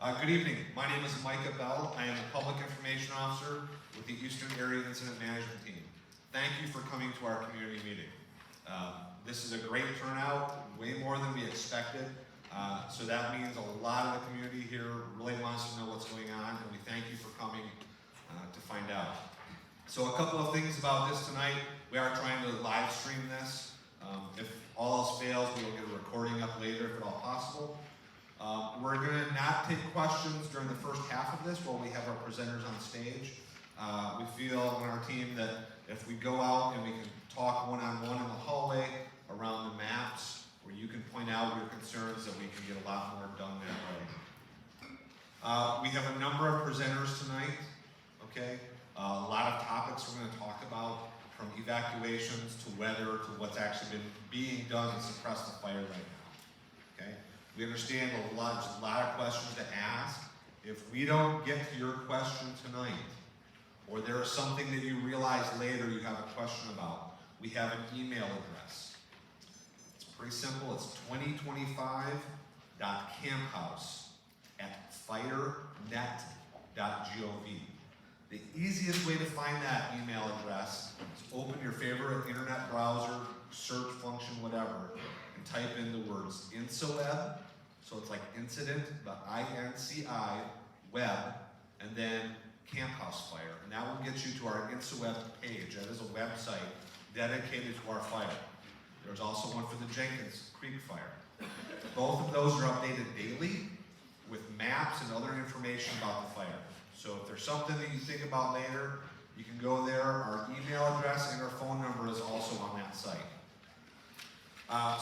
Good evening. My name is Micah. I am a Public Information Officer with the Eastern Area Incident Management Team. Thank you for coming to our community meeting. This is a great turnout, way more than we expected. So that means a lot of the community here really wants to know what's going on, and we thank you for coming to find out. So a couple of things about this tonight. We are trying to live stream this. If all else fails, we will get a recording up later if at all possible. We're going to not take questions during the first half of this while we have our presenters on stage. We feel on our team that if we go out and we can talk one-on-one in the hallway around the maps, where you can point out your concerns, that we can get a lot more done that way. We have a number of presenters tonight, okay? A lot of topics we're going to talk about, from evacuations to weather to what's actually been being done to suppress the fire right now, okay? We understand there's a lot of questions to ask. If we don't get to your question tonight, or there is something that you realize later you have a question about, we have an email address. It's pretty simple. It's 2025.camphouse@firenet.gov. The easiest way to find that email address is open your favorite internet browser, search function, whatever, and type in the words InsoWeb, so it's like incident, but I-N-C-I, web, and then Camp House Fire, and that will get you to our InsoWeb page. That is a website dedicated to our fire. There's also one for the Jenkins Creek Fire. Both of those are updated daily with maps and other information about the fire. So if there's something that you think about later, you can go there. Our email address and our phone number is also on that site.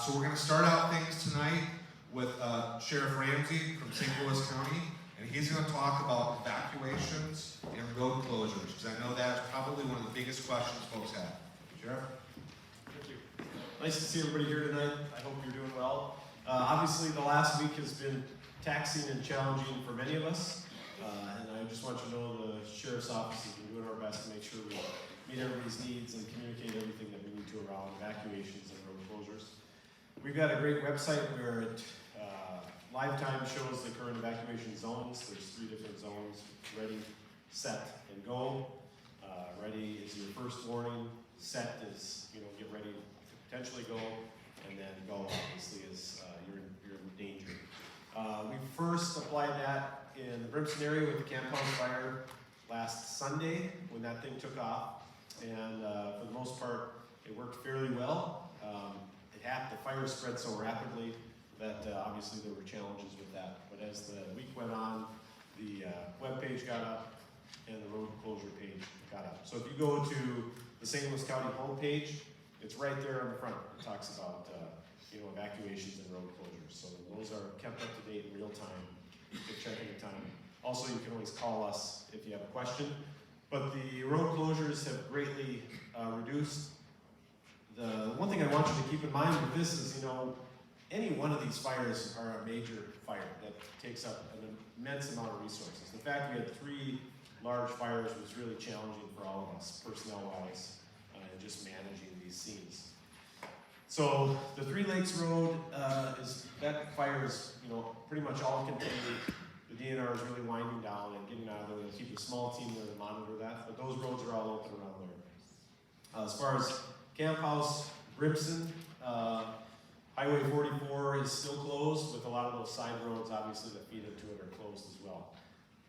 So we're going to start out things tonight with Sheriff Ramsey from St. Louis County, and he's going to talk about evacuations and road closures, because I know that's probably one of the biggest questions folks have. Sheriff? Thank you. Nice to see everybody here tonight. I hope you're doing well. Obviously, the last week has been taxing and challenging for many of us, and I just want you to know the Sheriff's Office has been doing our best to make sure we meet everybody's needs and communicate everything that we need to around evacuations and road closures. We've got a great website where it live time shows the current evacuation zones. There's 3 different zones: ready, set, and go. Ready is your first warning. Set is, get ready to potentially go, and then go obviously is you're in danger. We first applied that in the Brimson area with the Camp House Fire last Sunday when that thing took off, and for the most part it worked fairly well. The fire spread so rapidly that obviously there were challenges with that. But as the week went on, the web page got up and the road closure page got up. So if you go to the St. Louis County homepage, it's right there on the front. It talks about evacuations and road closures. So those are kept up to date in real time. You can check anytime. Also, you can always call us if you have a question. But the road closures have greatly reduced. The one thing I want you to keep in mind with this is, any one of these fires are a major fire that takes up an immense amount of resources. The fact we had 3 large fires was really challenging for all of us, personnel-wise, and just managing these scenes. So the 3 Lakes Road that fire is, pretty much all contained. The DNR is really winding down and getting out of there. We'll keep a small team there to monitor that, but those roads are all open around there. As far as Camp House, Brimson, Highway 44 is still closed, with a lot of those side roads, obviously, that feed into it are closed as well.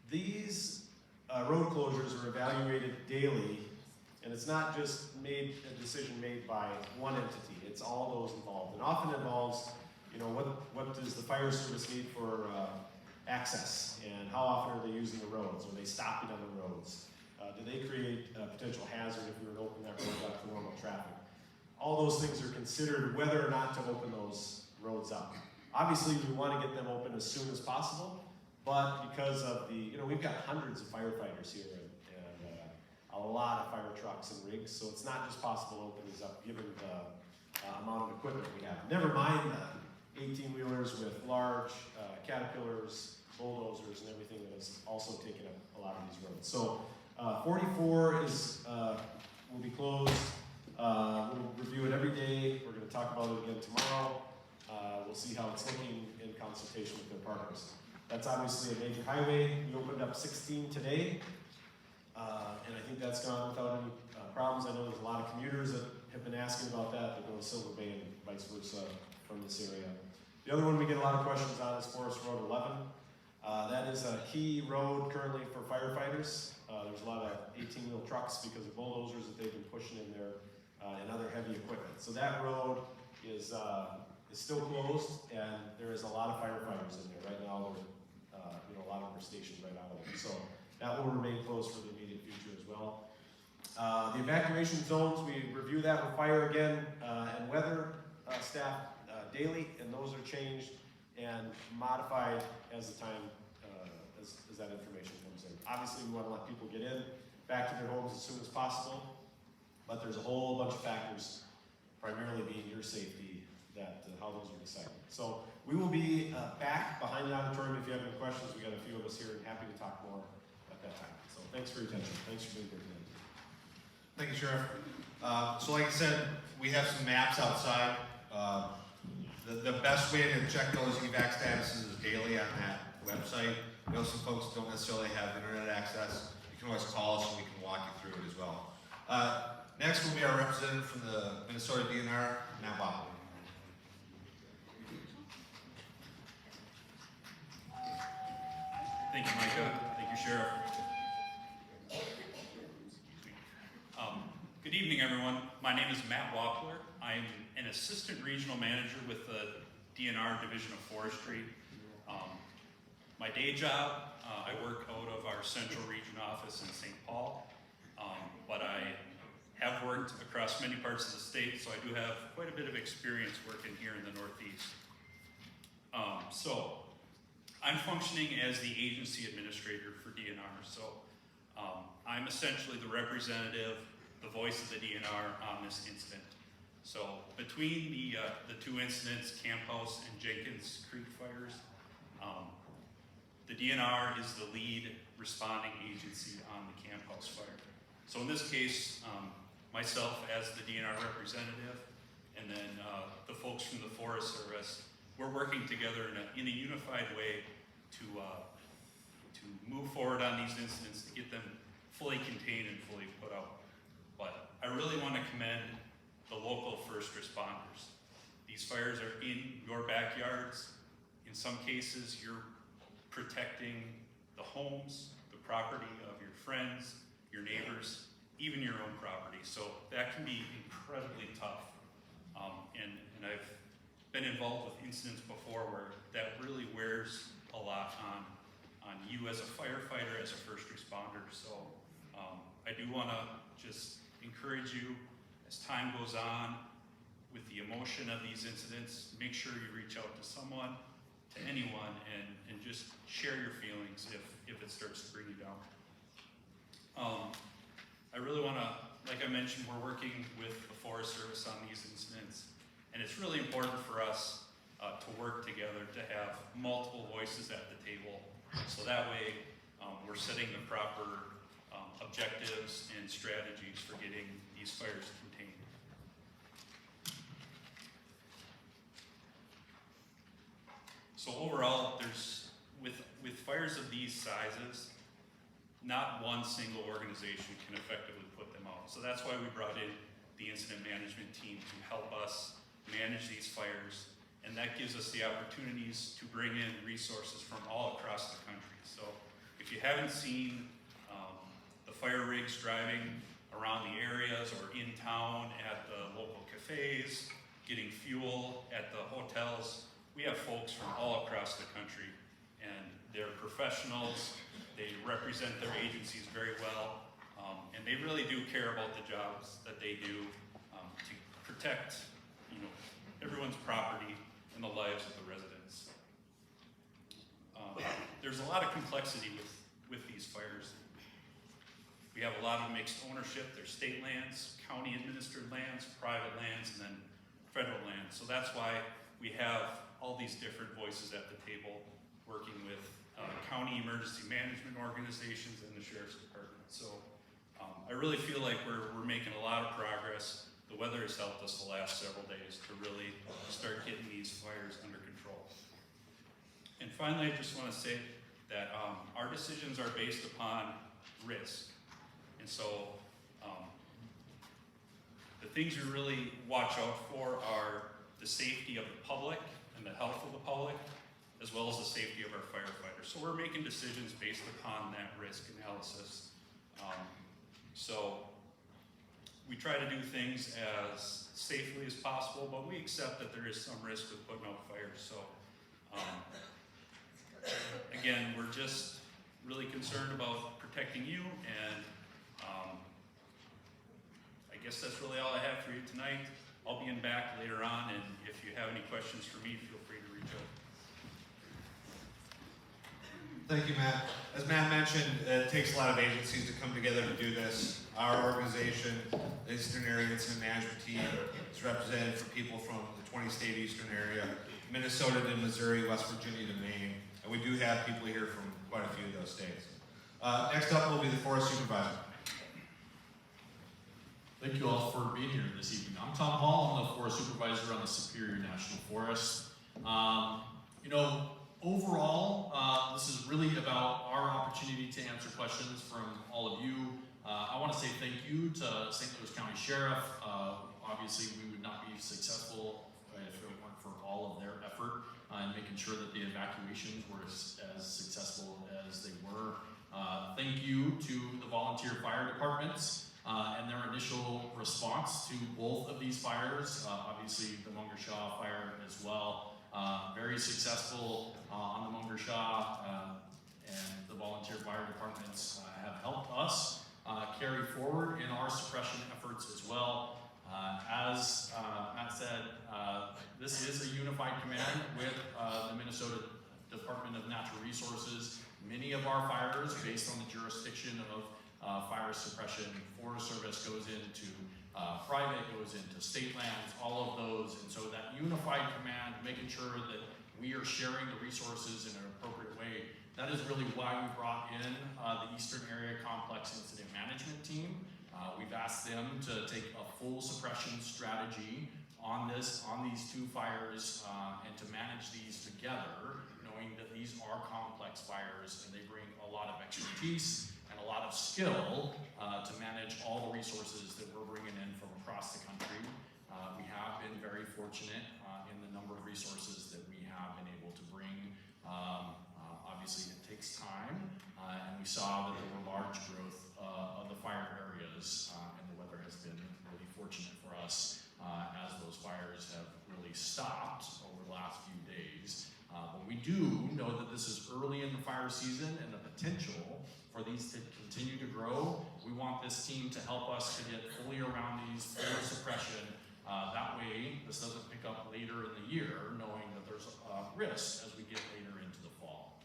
These road closures are evaluated daily, and it's not just a decision made by one entity. It's all those involved. It often involves, what does the fire service need for access, and how often are they using the roads? Are they stopping on the roads? Do they create a potential hazard if we were to open that road up to normal traffic? All those things are considered whether or not to open those roads up. Obviously, we want to get them open as soon as possible, but because of we've got hundreds of firefighters here and a lot of fire trucks and rigs, so it's not just possible to open these up given the amount of equipment we have. Never mind the 18-wheelers with large Caterpillars, bulldozers, and everything that has also taken up a lot of these roads. So 44 will be closed. We'll review it every day. We're going to talk about it again tomorrow. We'll see how it's looking in consultation with their partners. That's obviously a major highway. We opened up 16 today, and I think that's gone without any problems. I know there's a lot of commuters that have been asking about that. They go to Silver Bay and vice versa from this area. The other one we get a lot of questions on is Forest Road 11. That is a key road currently for firefighters. There's a lot of 18-wheel trucks because of bulldozers that they've been pushing in there and other heavy equipment. So that road is still closed, and there is a lot of firefighters in there right now. A lot of them are stationed right out of it. So that will remain closed for the immediate future as well. The evacuation zones, we review that with fire again and weather staff daily, and those are changed and modified as the time, as that information comes in. Obviously, we want to let people get in, back to their homes as soon as possible, but there's a whole bunch of factors, primarily being your safety, that how those are decided. So we will be back behind the auditorium if you have any questions. We got a few of us here and happy to talk more at that time. So thanks for your attention. Thanks for being here today. Thank you, Sheriff. So like I said, we have some maps outside. The best way to check those evac statuses is daily on that website. I know some folks don't necessarily have internet access. You can always call us and we can walk you through it as well. Next will be our representative from the Minnesota DNR, Matt Wappler. Thank you, Micah. Thank you, Sheriff. Good evening, everyone. My name is Matt Wappler. I'm an assistant regional manager with the DNR Division of Forestry. My day job, I work out of our Central Region office in St. Paul, but I have worked across many parts of the state, so I do have quite a bit of experience working here in the Northeast. So I'm functioning as the agency administrator for DNR, so I'm essentially the representative, the voice of the DNR on this incident. So between the two incidents, Camp House and Jenkins Creek fires, the DNR is the lead responding agency on the Camp House fire. So in this case, myself as the DNR representative, and then the folks from the Forest Service, we're working together in a unified way to move forward on these incidents, to get them fully contained and fully put out. But I really want to commend the local first responders. These fires are in your backyards. In some cases, you're protecting the homes, the property of your friends, your neighbors, even your own property. So that can be incredibly tough. And I've been involved with incidents before where that really wears a lot on you as a firefighter, as a first responder. So I do want to just encourage you, as time goes on, with the emotion of these incidents, make sure you reach out to someone, to anyone, and just share your feelings if it starts to bring you down. I really want to, like I mentioned, we're working with the Forest Service on these incidents, and it's really important for us to work together, to have multiple voices at the table, so that way we're setting the proper objectives and strategies for getting these fires contained. So overall, there's, with fires of these sizes, not one single organization can effectively put them out. So that's why we brought in the incident management team to help us manage these fires, and that gives us the opportunities to bring in resources from all across the country. So if you haven't seen the fire rigs driving around the areas or in town at the local cafes, getting fuel at the hotels, we have folks from all across the country, and they're professionals. They represent their agencies very well, and they really do care about the jobs that they do to protect, everyone's property and the lives of the residents. There's a lot of complexity with these fires. We have a lot of mixed ownership. There's state lands, county administered lands, private lands, and then federal lands. So that's why we have all these different voices at the table working with county emergency management organizations and the Sheriff's Department. So I really feel like we're making a lot of progress. The weather has helped us the last several days to really start getting these fires under control. And finally, I just want to say that our decisions are based upon risk. And so the things we really watch out for are the safety of the public and the health of the public, as well as the safety of our firefighters. So we're making decisions based upon that risk analysis. So we try to do things as safely as possible, but we accept that there is some risk with putting out fires. So again, we're just really concerned about protecting you, and I guess that's really all I have for you tonight. I'll be in back later on, and if you have any questions for me, feel free to reach out. Thank you, Matt. As Matt mentioned, it takes a lot of agencies to come together to do this. Our organization, the Eastern Area Incident Management Team, is represented for people from the 20-state Eastern area, Minnesota to Missouri, West Virginia to Maine, and we do have people here from quite a few of those states. Next up will be the Forest Supervisor. Thank you all for being here this evening. I'm Tom Hall. I'm the Forest Supervisor on the Superior National Forest. Overall, this is really about our opportunity to answer questions from all of you. I want to say thank you to St. Louis County Sheriff. Obviously, we would not be successful if it weren't for all of their effort in making sure that the evacuations were as successful as they were. Thank you to the volunteer fire departments and their initial response to both of these fires, obviously the Mungershaw fire as well. Very successful on the Mungershaw, and the volunteer fire departments have helped us carry forward in our suppression efforts as well. As Matt said, this is a unified command with the Minnesota Department of Natural Resources. Many of our fires, based on the jurisdiction of fire suppression, Forest Service goes into private, goes into state lands, all of those. And so that unified command, making sure that we are sharing the resources in an appropriate way, that is really why we brought in the Eastern Area Complex Incident Management Team. We've asked them to take a full suppression strategy on these two fires and to manage these together, knowing that these are complex fires and they bring a lot of expertise and a lot of skill to manage all the resources that we're bringing in from across the country. We have been very fortunate in the number of resources that we have been able to bring. Obviously, it takes time, and we saw that there were large growth of the fire areas, and the weather has been really fortunate for us as those fires have really stopped over the last few days. But we do know that this is early in the fire season and the potential for these to continue to grow. We want this team to help us to get fully around these full suppression. That way, this doesn't pick up later in the year, knowing that there's a risk as we get later into the fall.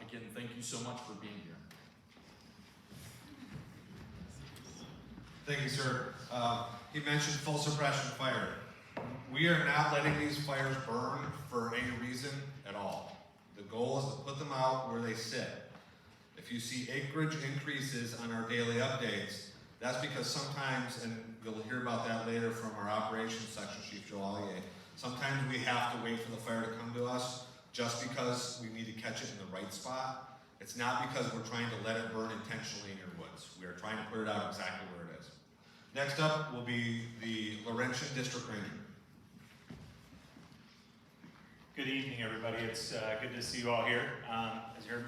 Again, thank you so much for being here. Thank you, sir. He mentioned full suppression fire. We are not letting these fires burn for any reason at all. The goal is to put them out where they sit. If you see acreage increases on our daily updates, that's because sometimes, and you'll hear about that later from our operations section chief, Alyea, sometimes we have to wait for the fire to come to us just because we need to catch it in the right spot. It's not because we're trying to let it burn intentionally in your woods. We are trying to put it out exactly where it is. Next up will be the Laurentian District Ranger. Good evening, everybody. It's good to see you all here. As you heard,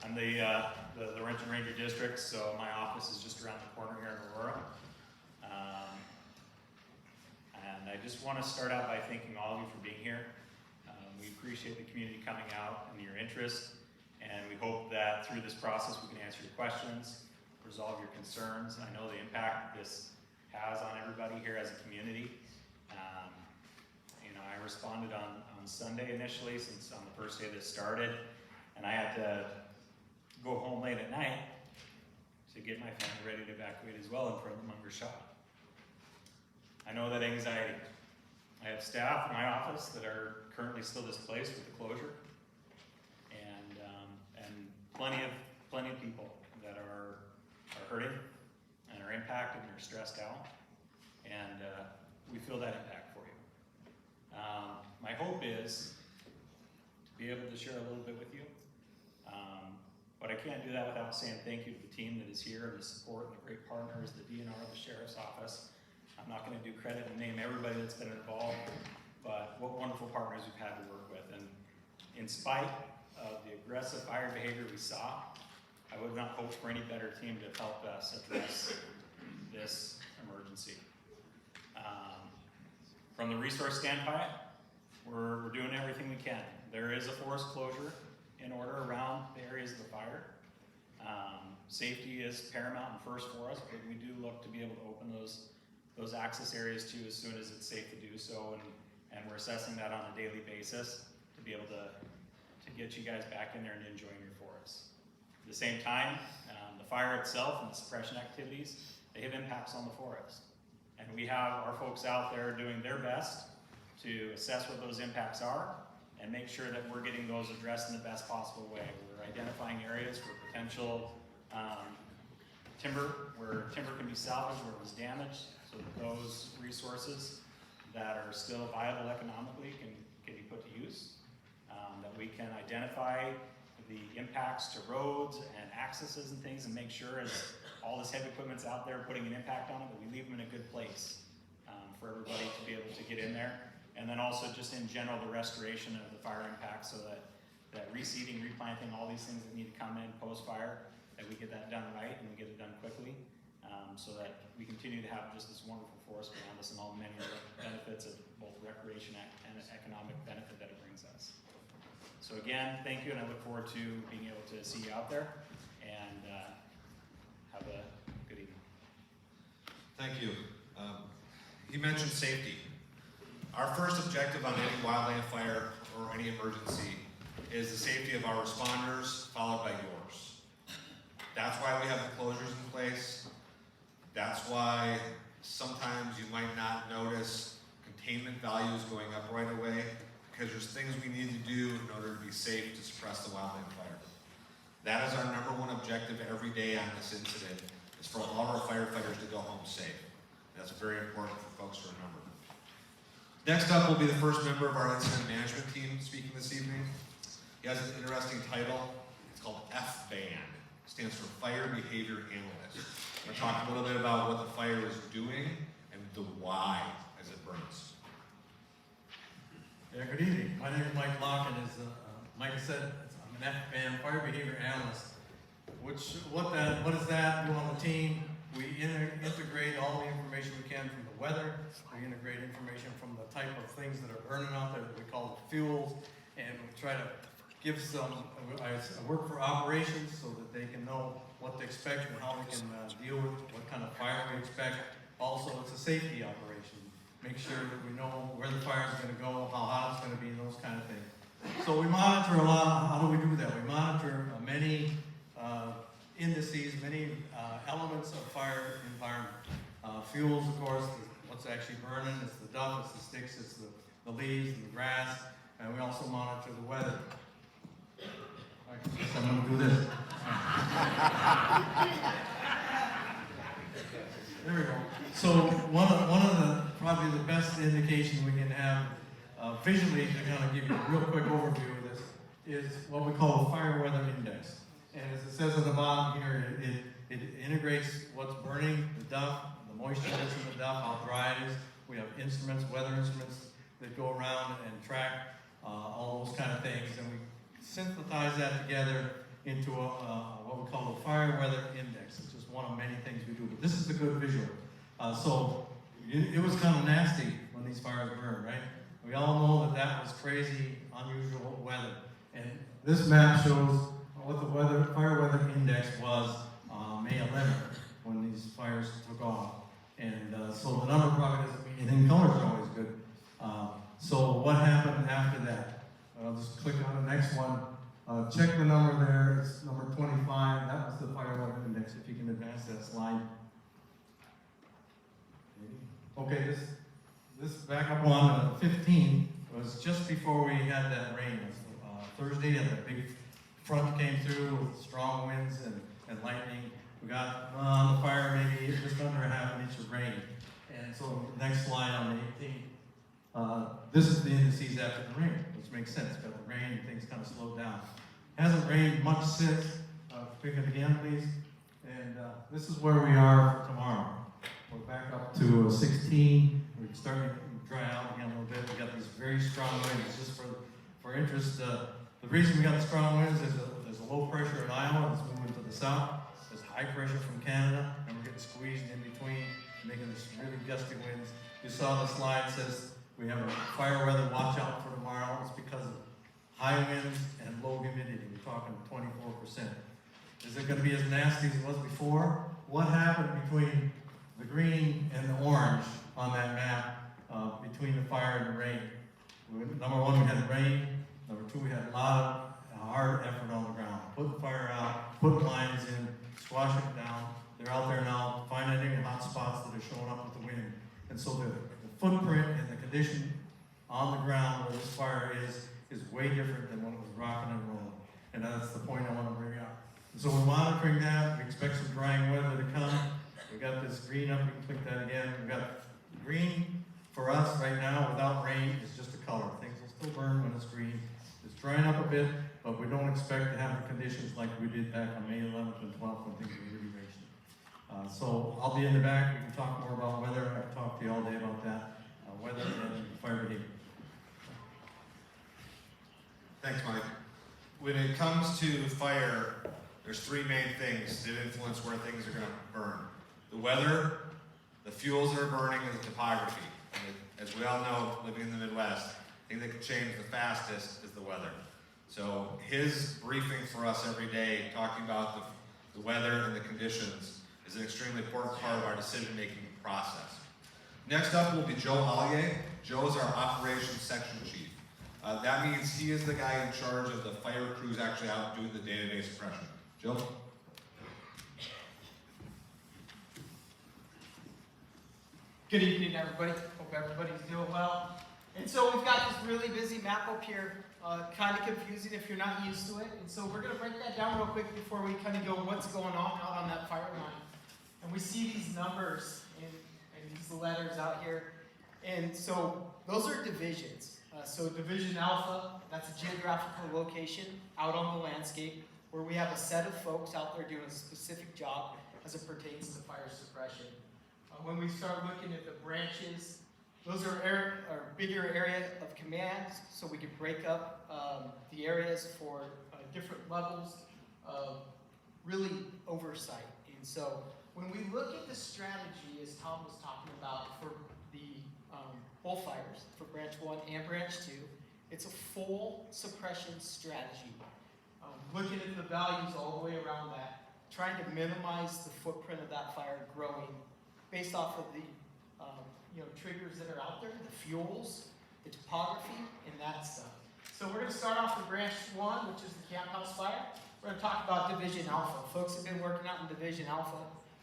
I'm the Laurentian Ranger District, so my office is just around the corner here in Aurora. And I just want to start out by thanking all of you for being here. We appreciate the community coming out and your interest, and we hope that through this process we can answer your questions, resolve your concerns. I know the impact this has on everybody here as a community. I responded on Sunday initially, since on the first day that started, and I had to go home late at night to get my family ready to evacuate as well in front of the Mungershaw. I know that anxiety. I have staff in my office that are currently still displaced with the closure, and plenty of people that are hurting and are impacted and are stressed out, and we feel that impact for you. My hope is be able to share a little bit with you. But I can't do that without saying thank you to the team that is here and the support and the great partners, the DNR, the Sheriff's Office. I'm not going to do credit and name everybody that's been involved, but what wonderful partners we've had to work with. And in spite of the aggressive fire behavior we saw, I would not hope for any better team to have helped us address this emergency. From the resource standpoint, we're doing everything we can. There is a forest closure in order around the areas of the fire. Safety is paramount and first for us, but we do look to be able to open those access areas too as soon as it's safe to do so, and we're assessing that on a daily basis to be able to get you guys back in there and enjoying your forests. At the same time, the fire itself and the suppression activities, they have impacts on the forest. And we have our folks out there doing their best to assess what those impacts are and make sure that we're getting those addressed in the best possible way. We're identifying areas for potential timber, where timber can be salvaged, where it was damaged, so that those resources that are still viable economically can be put to use. That we can identify the impacts to roads and accesses and things and make sure as all this heavy equipment's out there putting an impact on it, that we leave them in a good place for everybody to be able to get in there. And then also just in general, the restoration of the fire impacts, so that reseeding, replanting, all these things that need to come in post-fire, that we get that done right and we get it done quickly, so that we continue to have just this wonderful forest around us and all the many benefits of both recreation and economic benefit that it brings us. So again, thank you, and I look forward to being able to see you out there, and have a good evening. Thank you. You mentioned safety. Our first objective on any wildland fire or any emergency is the safety of our responders, followed by yours. That's why we have the closures in place. That's why sometimes you might not notice containment values going up right away, because there's things we need to do in order to be safe to suppress the wildland fire. That is our number one objective every day on this incident, is for all our firefighters to go home safe. That's very important for folks to remember. Next up will be the first member of our incident management team speaking this evening. He has an interesting title. It's called FBAN. It stands for Fire Behavior Analyst. We're going to talk a little bit about what the fire is doing and the why as it burns. Yeah, good evening. My name is Mike Locke, and as Micah said, I'm an FBAN, Fire Behavior Analyst. What is that? We're on the team. We integrate all the information we can from the weather. We integrate information from the type of things that are burning out there that we call fuels, and we try to give some. I work for operations so that they can know what to expect and how they can deal with what kind of fire we expect. Also, it's a safety operation. Make sure that we know where the fire is going to go, how hot it's going to be, those kind of things. So we monitor a lot. How do we do that? We monitor many indices, many elements of fire environment. Fuels, of course, what's actually burning. It's the duff, it's the sticks, it's the leaves and the grass. And we also monitor the weather. I guess I'm going to do this. There we go. So one of the probably the best indication we can have visually to kind of give you a real quick overview of this is what we call a fire weather index. And as it says at the bottom here, it integrates what's burning, the duff, the moisture that's in the duff, how dry it is. We have instruments, weather instruments that go around and track all those kind of things, and we synthesize that together into what we call a fire weather index. It's just one of many things we do, but this is a good visual. So it was kind of nasty when these fires burned, right? We all know that was crazy, unusual weather. And this map shows what the fire weather index was May 11th when these fires took off. And so the number probably doesn't mean anything. Colors are always good. So what happened after that? I'll just click on the next one. Check the number there. It's number 25. That was the fire weather index. If you can advance that slide. Okay, this back up on 15 was just before we had that rain. It was Thursday, and the big front came through with strong winds and lightning. We got on the fire maybe just under a half an inch of rain. And so next slide on the 18th. This is the indices after the rain, which makes sense. Got the rain, things kind of slowed down. Hasn't rained much since. Pick it again, please. And this is where we are for tomorrow. We're back up to 16. We're starting to dry out again a little bit. We got these very strong winds. Just for interest, the reason we got the strong winds is there's a low pressure in Iowa that's moving to the south. There's high pressure from Canada, and we're getting squeezed in between, making this really gusty winds. You saw the slide says we have a fire weather watch out for tomorrow. It's because of high winds and low humidity. We're talking 24%. Is it going to be as nasty as it was before? What happened between the green and the orange on that map, between the fire and the rain? Number one, we had rain. Number two, we had a lot of hard effort on the ground. Put the fire out, put lines in, squash it down. They're out there now finding any hot spots that are showing up with the wind. And so the footprint and the condition on the ground where this fire is way different than when it was rocking and rolling. And that's the point I want to bring up. So we're monitoring that. We expect some drying weather to come. We got this green up. We can click that again. We got green for us right now without rain is just a color. Things will still burn when it's green. It's drying up a bit, but we don't expect to have the conditions like we did back on May 11th and 12th when things were really raging. So I'll be in the back. We can talk more about weather. I can talk to you all day about that. Weather and fire behavior. Thanks, Mike. When it comes to fire, there's three main things that influence where things are going to burn. The weather, the fuels that are burning, and the topography. And as we all know, living in the Midwest, the thing that can change the fastest is the weather. So his briefing for us every day, talking about the weather and the conditions, is an extremely important part of our decision-making process. Next up will be Joe Alyea. Joe is our operations section chief. That means he is the guy in charge of the fire crews actually out doing the day-to-day suppression. Joe? Good evening, everybody. Hope everybody's doing well. And so we've got this really busy map up here, kind of confusing if you're not used to it. And so we're going to break that down real quick before we kind of go what's going on out on that fire line. And we see these numbers and these letters out here. And so those are divisions. So Division Alpha, that's a geographical location out on the landscape where we have a set of folks out there doing a specific job as it pertains to fire suppression. When we start looking at the branches, those are bigger area of commands, so we can break up the areas for different levels of really oversight. And so when we look at the strategy, as Tom was talking about, for the both fires, for branch 1 and branch 2, it's a full suppression strategy. Looking at the values all the way around that, trying to minimize the footprint of that fire growing based off of the triggers that are out there, the fuels, the topography, and that stuff. So we're going to start off with branch 1, which is the camp house fire. We're going to talk about Division Alpha. Folks have been working out in Division Alpha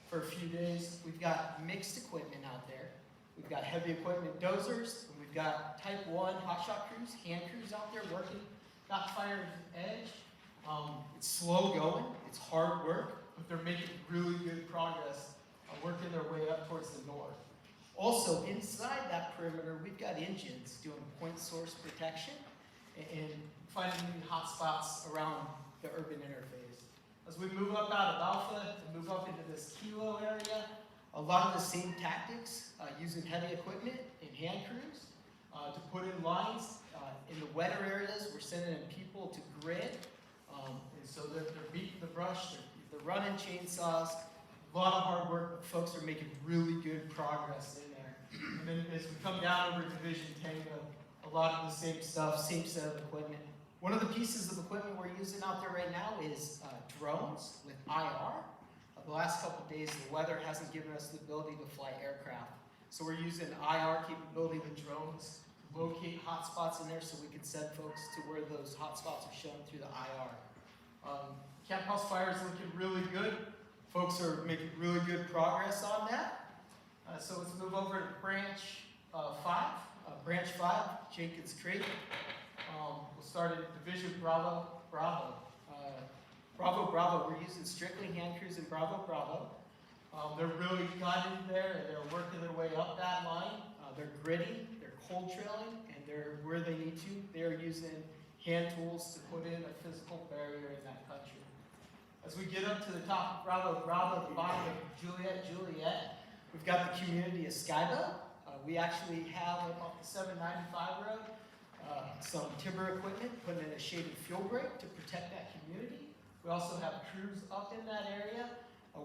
for a few days. We've got mixed equipment out there. We've got heavy equipment dozers, and we've got type 1 hotshot crews, hand crews out there working. Got fire's edge. It's slow going, it's hard work, but they're making really good progress working their way up towards the north. Also, inside that perimeter, we've got engines doing point source protection and finding hot spots around the urban interface. As we move up out of Alpha and move up into this Kilo area, a lot of the same tactics, using heavy equipment and hand crews to put in lines. In the wetter areas, we're sending in people to grid. And so they're beating the brush, they're running chainsaws, a lot of hard work, but folks are making really good progress in there. And then as we come down over Division Tango, a lot of the same stuff, same set of equipment. One of the pieces of equipment we're using out there right now is drones with IR. The last couple of days, the weather hasn't given us the ability to fly aircraft. So we're using IR capability with drones to locate hot spots in there so we can send folks to where those hot spots are shown through the IR. Camp house fire is looking really good. Folks are making really good progress on that. So let's move over to branch 5. Branch 5, Jenkins Creek. We'll start at Division Bravo. Bravo, we're using strictly hand crews in Bravo. They're really got in there and they're working their way up that line. They're gritty, they're cold trailing and they're where they need to. They're using hand tools to put in a physical barrier in that country. As we get up to the top, around the bottom of Juliet, we've got the community of Skybell. We actually have up the 795 road, some timber equipment, putting in a shaded fuel break to protect that community. We also have crews up in that area,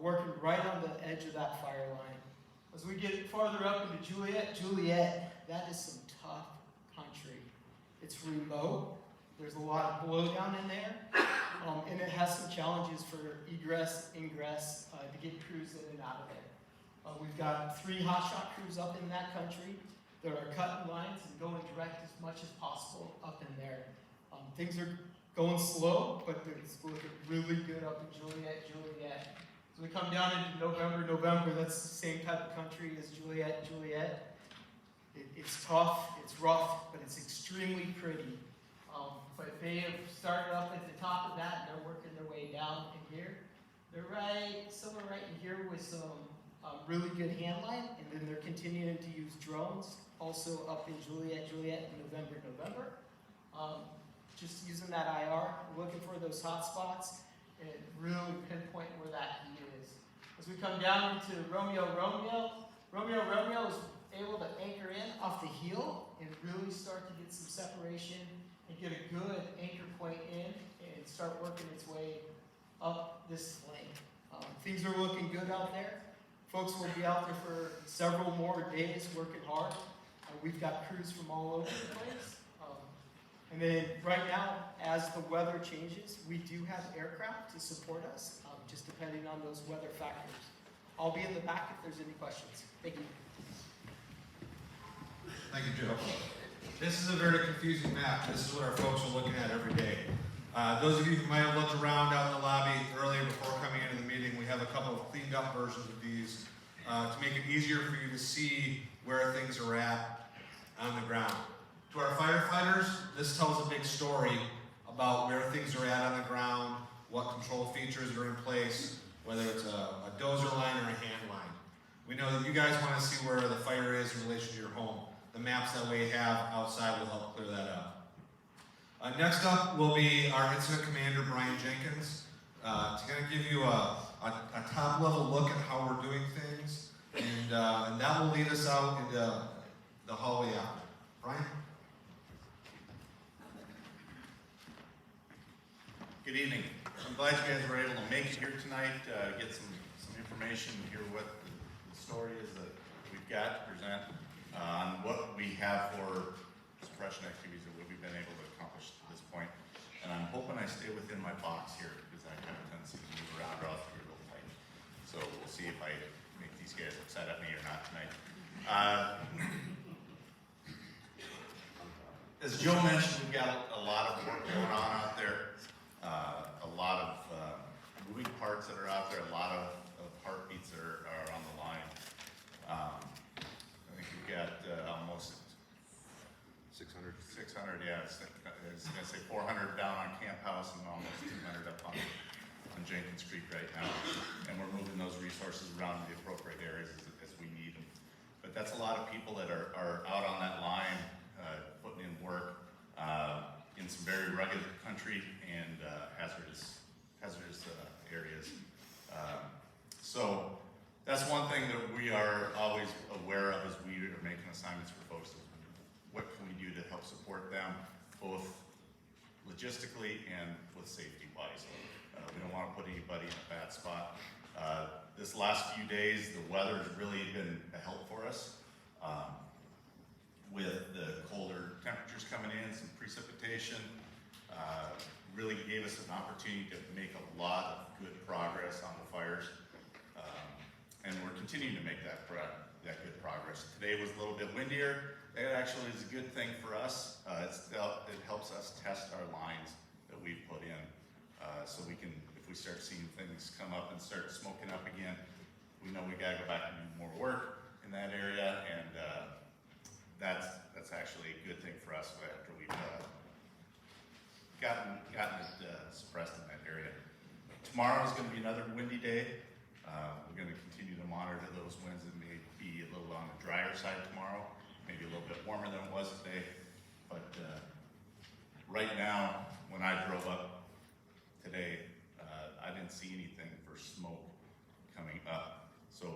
working right on the edge of that fire line. As we get farther up into Juliet, that is some tough country. It's remote. There's a lot of blowdown in there, and it has some challenges for egress, ingress, to get crews in and out of there. We've got 3 hotshot crews up in that country that are cutting lines and going direct as much as possible up in there. Things are going slow, but it's looking really good up in Juliet. As we come down into November, that's the same type of country as Juliet. It's tough, it's rough, but it's extremely pretty. But they have started up at the top of that, and they're working their way down in here. They're somewhere right in here with some really good handline, and then they're continuing to use drones, also up in Juliet in November. Just using that IR, looking for those hot spots, and really pinpointing where that heat is. As we come down into Romeo is able to anchor in off the heel and really start to get some separation and get a good anchor point in and start working its way up this lane. Things are looking good out there. Folks will be out there for several more days working hard. We've got crews from all over the place. And then right now, as the weather changes, we do have aircraft to support us, just depending on those weather factors. I'll be in the back if there's any questions. Thank you. Thank you, Joe. This is a very confusing map. This is what our folks are looking at every day. Those of you who might have looked around out in the lobby earlier before coming into the meeting, we have a couple of cleaned up versions of these to make it easier for you to see where things are at on the ground. To our firefighters, this tells a big story about where things are at on the ground, what control features are in place, whether it's a dozer line or a hand line. We know that you guys want to see where the fire is in relation to your home. The maps that we have outside will help clear that up. Next up will be our incident commander, Brian Jenkins, to kind of give you a top level look at how we're doing things, and that will lead us out into the hallway after. Brian? Good evening. I'm glad you guys were able to make it here tonight, get some information, hear what the story is that we've got to present on what we have for suppression activities that we've been able to accomplish to this point. And I'm hoping I stay within my box here because I have a tendency to move around or else I get a little tight. So we'll see if I make these guys upset at me or not tonight. As Joe mentioned, we've got a lot of work going on out there. A lot of moving parts that are out there, a lot of heartbeats that are on the line. I think we've got almost 600, yeah, I was going to say 400 down on Camp House and almost 200 up on Jenkins Creek right now. And we're moving those resources around in the appropriate areas as we need them. But that's a lot of people that are out on that line, putting in work in some very rugged country and hazardous areas. So that's one thing that we are always aware of as we are making assignments for folks. What can we do to help support them, both logistically and with safety-wise? We don't want to put anybody in a bad spot. This last few days, the weather has really been a help for us. With the colder temperatures coming in, some precipitation, really gave us an opportunity to make a lot of good progress on the fires. And we're continuing to make that good progress. Today was a little bit windier. It actually is a good thing for us. It helps us test our lines that we've put in. So we can, if we start seeing things come up and start smoking up again, we know we gotta go back and do more work in that area, and that's actually a good thing for us after we've gotten it suppressed in that area. Tomorrow is going to be another windy day. We're going to continue to monitor those winds. It may be a little on the drier side tomorrow, maybe a little bit warmer than it was today, but right now, when I drove up today, I didn't see anything for smoke coming up. So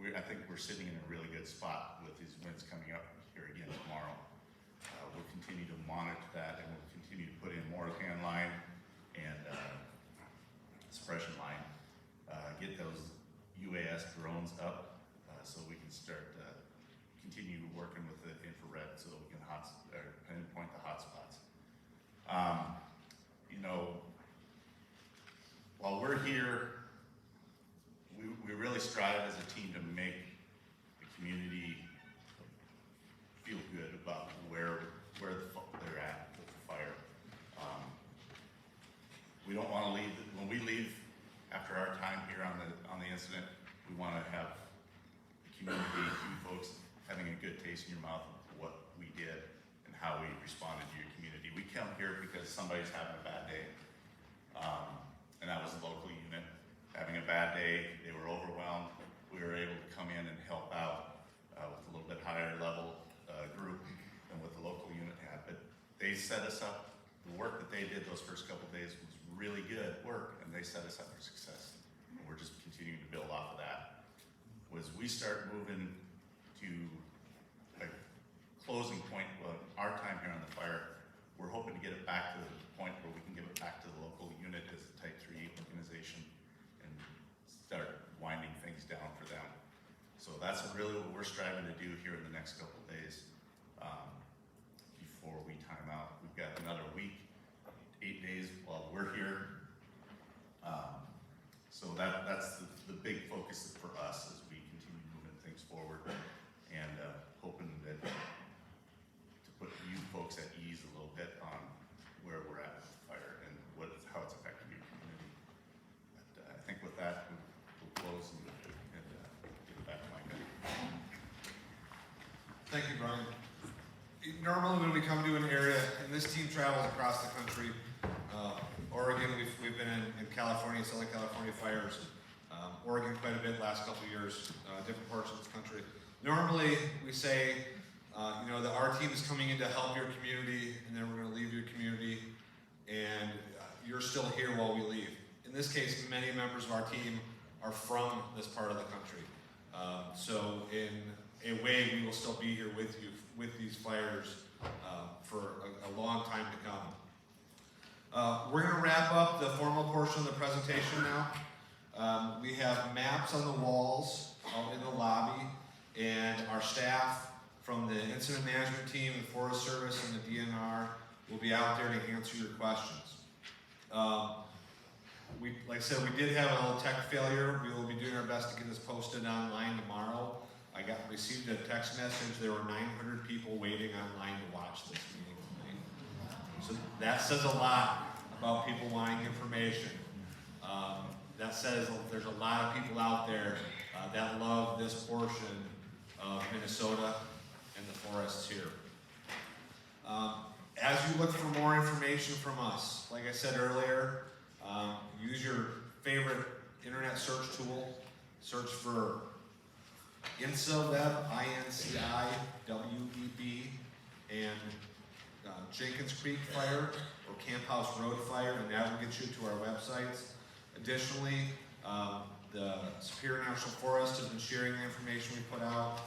I think we're sitting in a really good spot with these winds coming up here again tomorrow. We'll continue to monitor that, and we'll continue to put in more hand line and suppression line. Get those UAS drones up so we can start continue working with the infrared so we can pinpoint the hot spots. You know, while we're here, we really strive as a team to make the community feel good about where they're at with the fire. We don't want to leave, when we leave after our time here on the incident, we want to have the community, you folks, having a good taste in your mouth of what we did and how we responded to your community. We come here because somebody's having a bad day. And that was a local unit having a bad day. They were overwhelmed. We were able to come in and help out with a little bit higher level group than what the local unit had. But they set us up. The work that they did those first couple of days was really good work, and they set us up for success. And we're just continuing to build off of that. As we start moving to a closing point of our time here on the fire, we're hoping to get it back to the point where we can give it back to the local unit as a Type 3 organization and start winding things down for them. So that's really what we're striving to do here in the next couple of days before we time out. We've got another week, 8 days while we're here. So that's the big focus for us as we continue moving things forward and hoping that to put you folks at ease a little bit on where we're at with the fire and how it's affecting your community. But I think with that, we'll close and give it back to Micah. Thank you, Brian. Normally when we come to an area, and this team travels across the country, Oregon, we've been in California, Southern California fires, Oregon quite a bit last couple of years, different parts of this country. Normally we say, you know, that our team is coming in to help your community, and then we're going to leave your community, and you're still here while we leave. In this case, many members of our team are from this part of the country. So in a way, we will still be here with you with these fires for a long time to come. We're going to wrap up the formal portion of the presentation now. We have maps on the walls out in the lobby, and our staff from the incident management team, the Forest Service, and the DNR will be out there to answer your questions. Like I said, we did have a little tech failure. We will be doing our best to get this posted online tomorrow. I received a text message. There were 900 people waiting online to watch this meeting tonight. So that says a lot about people wanting information. That says there's a lot of people out there that love this portion of Minnesota and the forests here. As you look for more information from us, like I said earlier, use your favorite internet search tool. Search for INCIWEB, INCIWEB, and Jenkins Creek Fire or Camp House Road Fire, and that will get you to our websites. Additionally, the Superior National Forest has been sharing the information we put out.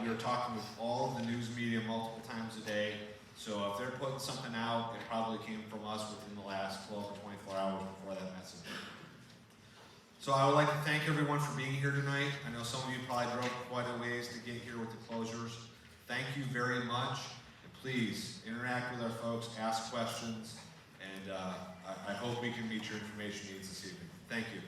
We are talking with all of the news media multiple times a day, so if they're putting something out, it probably came from us within the last 12 or 24 hours before that message. So I would like to thank everyone for being here tonight. I know some of you probably drove quite a ways to get here with the closures. Thank you very much. And please interact with our folks, ask questions, and I hope we can meet your information needs this evening. Thank you.